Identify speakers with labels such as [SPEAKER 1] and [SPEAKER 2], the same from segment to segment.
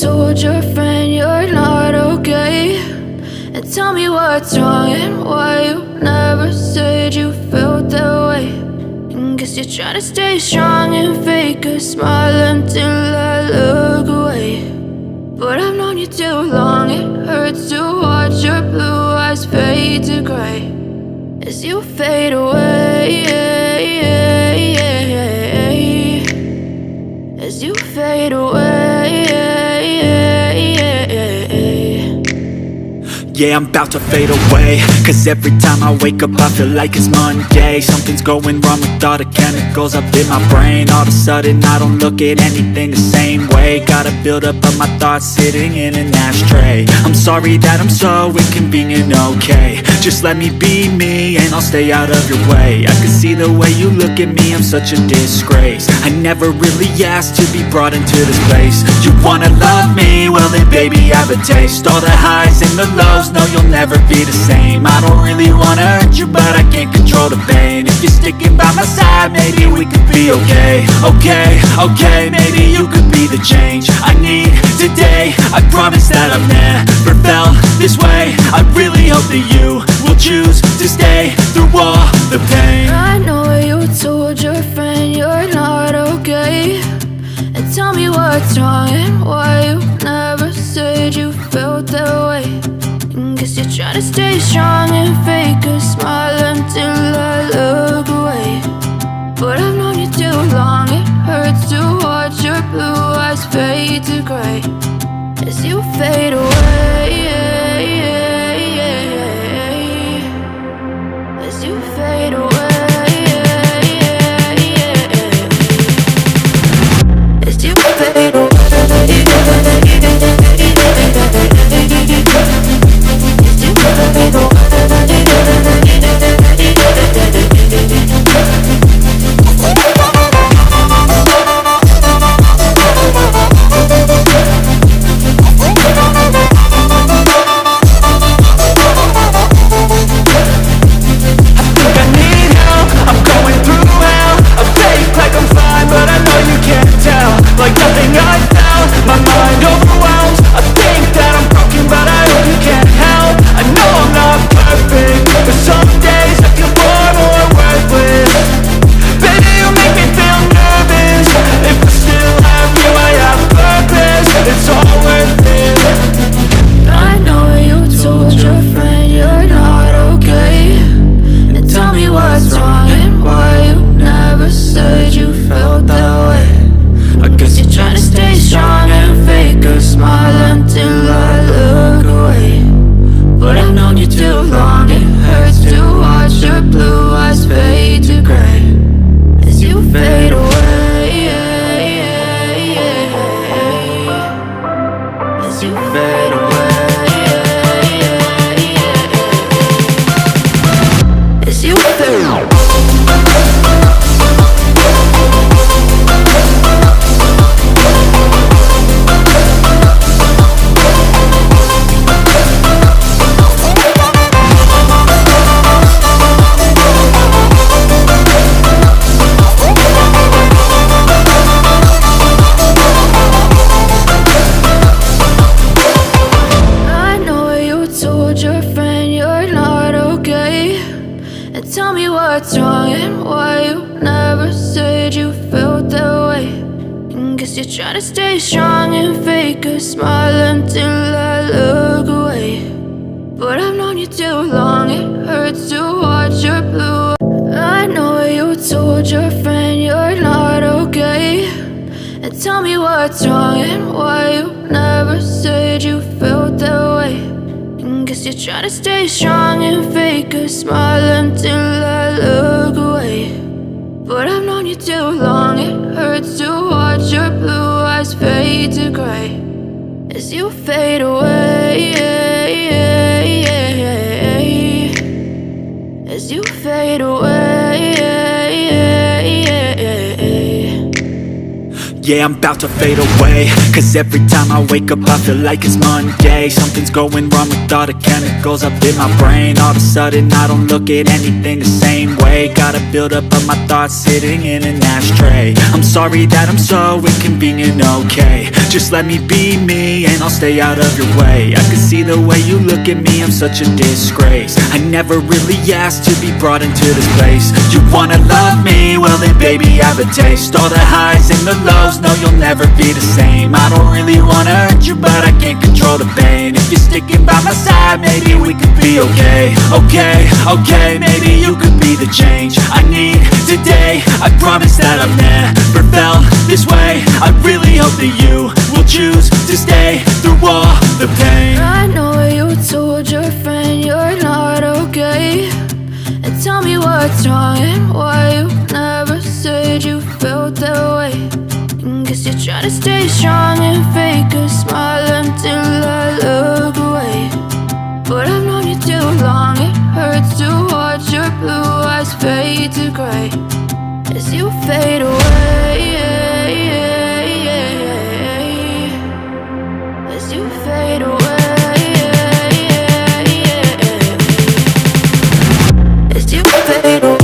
[SPEAKER 1] told your friend you're not okay? And tell me what's wrong and why you never said you felt that way. And guess you're trying to stay strong and fake a smile until I look away. But I've known you too long, it hurts to watch your blue eyes fade to gray as you fade away, as you fade away.
[SPEAKER 2] Yeah, I'm about to fade away, cause every time I wake up I feel like it's Monday. Something's going wrong with all the chemicals up in my brain. All of a sudden I don't look at anything the same way. Got a buildup of my thoughts sitting in an ashtray. I'm sorry that I'm so inconvenient, okay? Just let me be me and I'll stay out of your way. I can see the way you look at me, I'm such a disgrace. I never really asked to be brought into this place. You wanna love me? Well then baby have a taste. All the highs and the lows, no, you'll never be the same. I don't really wanna hurt you, but I can't control the pain. If you're sticking by my side, maybe we could be okay. Okay, maybe you could be the change I need today. I promise that I've never felt this way. I really hope that you will choose to stay through all the pain.
[SPEAKER 1] I know you told your friend you're not okay. And tell me what's wrong and why you never said you felt that way. Guess you're trying to stay strong and fake a smile until I look away. But I've known you too long, it hurts to watch your blue eyes fade to gray as you fade away, as you fade away, as you fade away.
[SPEAKER 2] Like nothing I found, my mind overwhelms. I think that I'm broken, but I hope you can't help. I know I'm not perfect, but some days I feel far more worthless. Baby, you make me feel nervous. If I still have you, I have purpose. It's all worth it.
[SPEAKER 1] I know you told your friend you're not okay. And tell me what's wrong and why you never said you felt that way. I guess you're trying to stay strong and fake a smile until I look away. But I've known you too long, it hurts to watch your blue eyes fade to gray as you fade away, as you fade away, as you fade away. Tell me what's wrong and why you never said you felt that way. And guess you're trying to stay strong and fake a smile until I look away. But I've known you too long, it hurts to watch your blue. I know you told your friend you're not okay. And tell me what's wrong and why you never said you felt that way. Guess you're trying to stay strong and fake a smile until I look away. But I've known you too long, it hurts to watch your blue eyes fade to gray as you fade away, as you fade away.
[SPEAKER 2] Yeah, I'm about to fade away, cause every time I wake up I feel like it's Monday. Something's going wrong with all the chemicals up in my brain. All of a sudden I don't look at anything the same way. Gotta build up of my thoughts sitting in an ashtray. I'm sorry that I'm so inconvenient, okay. Just let me be me and I'll stay out of your way. I can see the way you look at me, I'm such a disgrace. I never really asked to be brought into this place. You wanna love me? Well then baby I have a taste. All the highs and the lows, no you'll never be the same. I don't really wanna hurt you but I can't control the pain. If you're sticking by my side maybe we could be okay. Okay, maybe you could be the change I need today. I promise that I've never felt this way. I really hope that you will choose to stay through all the pain.
[SPEAKER 1] I know you told your friend you're not okay, and tell me what's wrong and why you never said you felt that way. Guess you're trying to stay strong and fake a smile until I look away. But I've known you too long, it hurts to watch your blue eyes fade to gray as you fade away. As you fade away. As you fade away.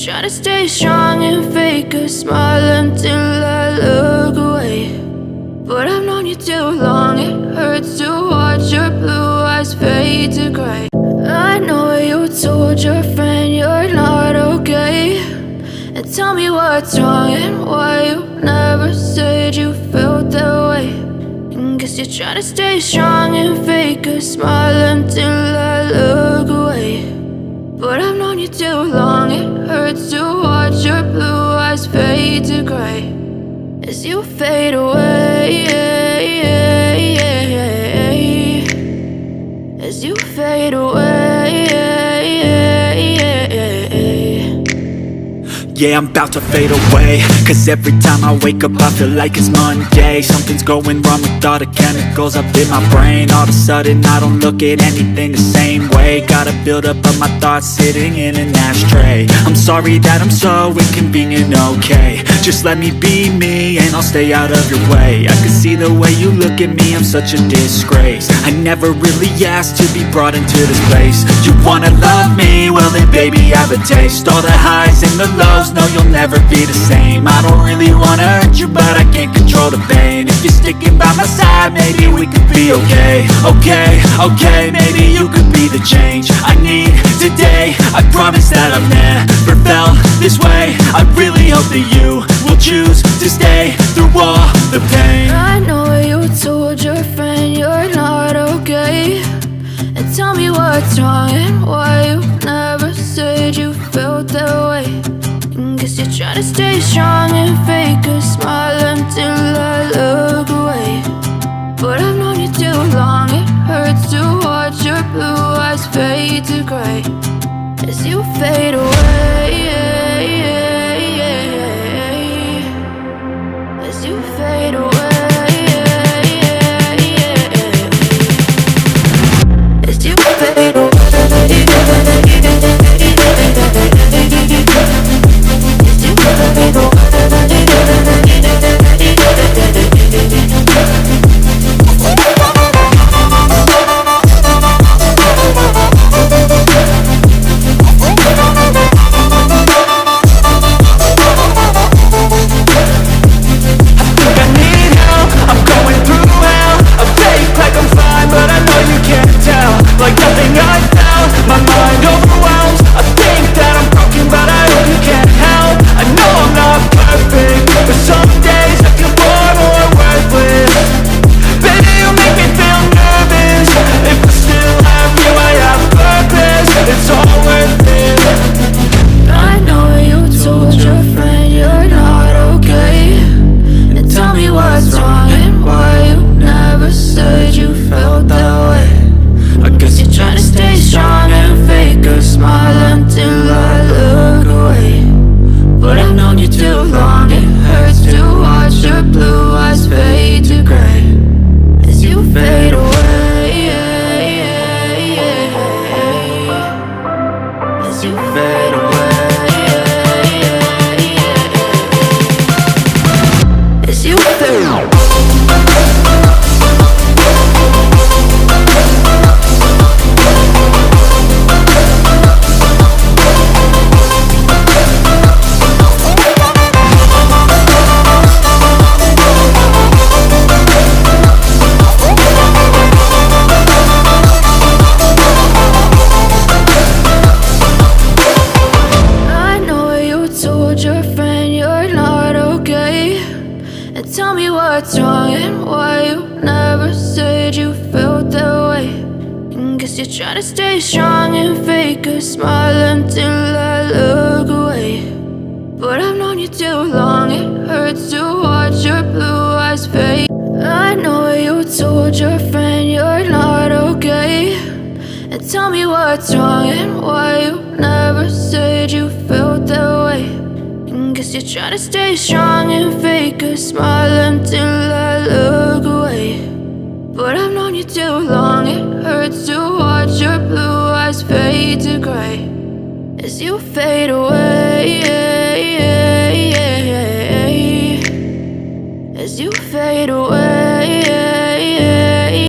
[SPEAKER 1] Try to stay strong and fake a smile until I look away. But I've known you too long, it hurts to watch your blue eyes fade to gray. I know you told your friend you're not okay, and tell me what's wrong and why you never said you felt that way. Guess you're trying to stay strong and fake a smile until I look away. But I've known you too long, it hurts to watch your blue eyes fade to gray as you fade away. As you fade away.
[SPEAKER 2] Yeah, I'm about to fade away, cause every time I wake up I feel like it's Monday. Something's going wrong with all the chemicals up in my brain. All of a sudden I don't look at anything the same way. Gotta build up of my thoughts sitting in an ashtray. I'm sorry that I'm so inconvenient, okay. Just let me be me and I'll stay out of your way. I can see the way you look at me, I'm such a disgrace. I never really asked to be brought into this place. You wanna love me? Well then baby I have a taste. All the highs and the lows, no you'll never be the same. I don't really wanna hurt you but I can't control the pain. If you're sticking by my side maybe we could be okay. Okay, maybe you could be the change I need today. I promise that I've never felt this way. I really hope that you will still choose to stay through all the pain.
[SPEAKER 1] I know you told your friend you're not okay, and tell me what's wrong and why you never said you felt that way. And guess you're trying to stay strong and fake a smile until I look away. But I've known you too long, it hurts to watch your blue eyes fade to gray as you fade away. As you fade away. As you fade away. As you fade away.
[SPEAKER 2] Like nothing I found, my mind overwhelms. I think that I'm broken, but I hope you can't help. I know I'm not perfect, but some days I feel far more worthless. Baby, you make me feel nervous. If I still have you, I have purpose. It's all worth it.
[SPEAKER 1] I know you told your friend you're not okay, and tell me what's wrong and why you never said you felt that way. I guess you're trying to stay strong and fake a smile until I look away. But I've known you too long, it hurts to watch your blue eyes fade to gray as you fade away. As you fade away. As you fade away. Tell me what's wrong and why you never said you felt that way. And guess you're trying to stay strong and fake a smile until I look away. But I've known you too long, it hurts to watch your blue eyes fade. I know you told your friend you're not okay, and tell me what's wrong and why you never said you felt that way. Guess you're trying to stay strong and fake a smile until I look away. But I've known you too long, it hurts to watch your blue eyes fade to gray as you fade away. As you fade away.